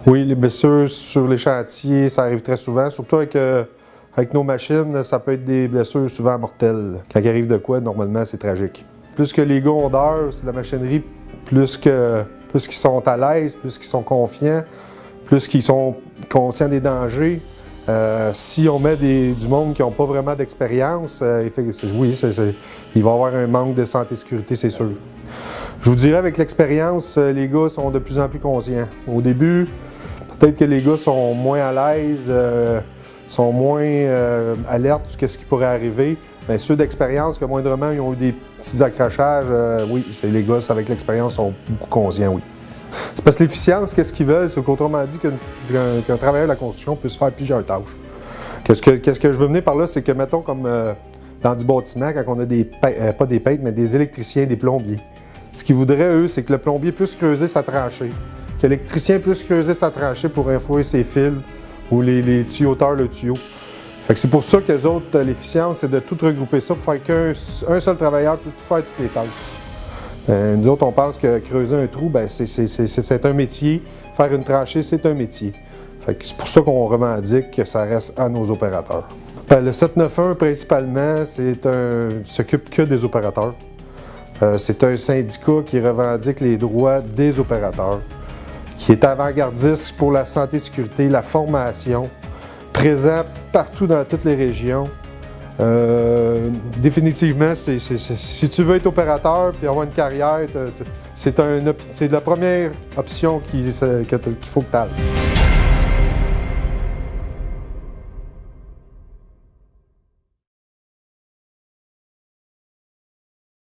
Oui, les blessures sur les chantiers, ça arrive très souvent, surtout avec nos machines, ça peut être des blessures souvent mortelles. Quand il arrive de quoi, normalement, c'est tragique. Plus que les gars ont d'heures sur la machinerie, plus qu'ils sont à l'aise, plus qu'ils sont confiants, plus qu'ils sont conscients des dangers. Si on met du monde qui n'ont pas vraiment d'expérience, oui, il va y avoir un manque de santé et sécurité, c'est sûr. Je vous dirais, avec l'expérience, les gars sont de plus en plus conscients. Au début, peut-être que les gars sont moins à l'aise, sont moins alertes sur ce qui pourrait arriver. Mais ceux d'expérience, que moindrement, ils ont eu des petits accrochages, oui, les gars avec l'expérience sont beaucoup conscients, oui. C'est parce que l'efficience, qu'est-ce qu'ils veulent? C'est qu'autrement dit, qu'un travailleur de la construction puisse faire plusieurs tâches. Qu'est-ce que je veux venir par là, c'est que, mettons, comme dans du bâtiment, quand on a pas des peintres, mais des électriciens, des plombiers. Ce qu'ils voudraient, eux, c'est que le plombier puisse creuser sa tranchée, que l'électricien puisse creuser sa tranchée pour infouer ses fils ou les tuyauteurs, le tuyau. Fait que c'est pour ça qu'eux autres, l'efficience, c'est de tout regrouper ça pour faire qu'un seul travailleur peut tout faire toutes les tâches. Nous autres, on pense que creuser un trou, ben, c'est un métier. Faire une tranchée, c'est un métier. Fait que c'est pour ça qu'on revendique que ça reste à nos opérateurs. Ben, le 791, principalement, s'occupe que des opérateurs. C'est un syndicat qui revendique les droits des opérateurs, qui est avant-gardiste pour la santé et sécurité, la formation, présent partout dans toutes les régions. Définitivement, si tu veux être opérateur et avoir une carrière, c'est la première option qu'il faut que tu aies.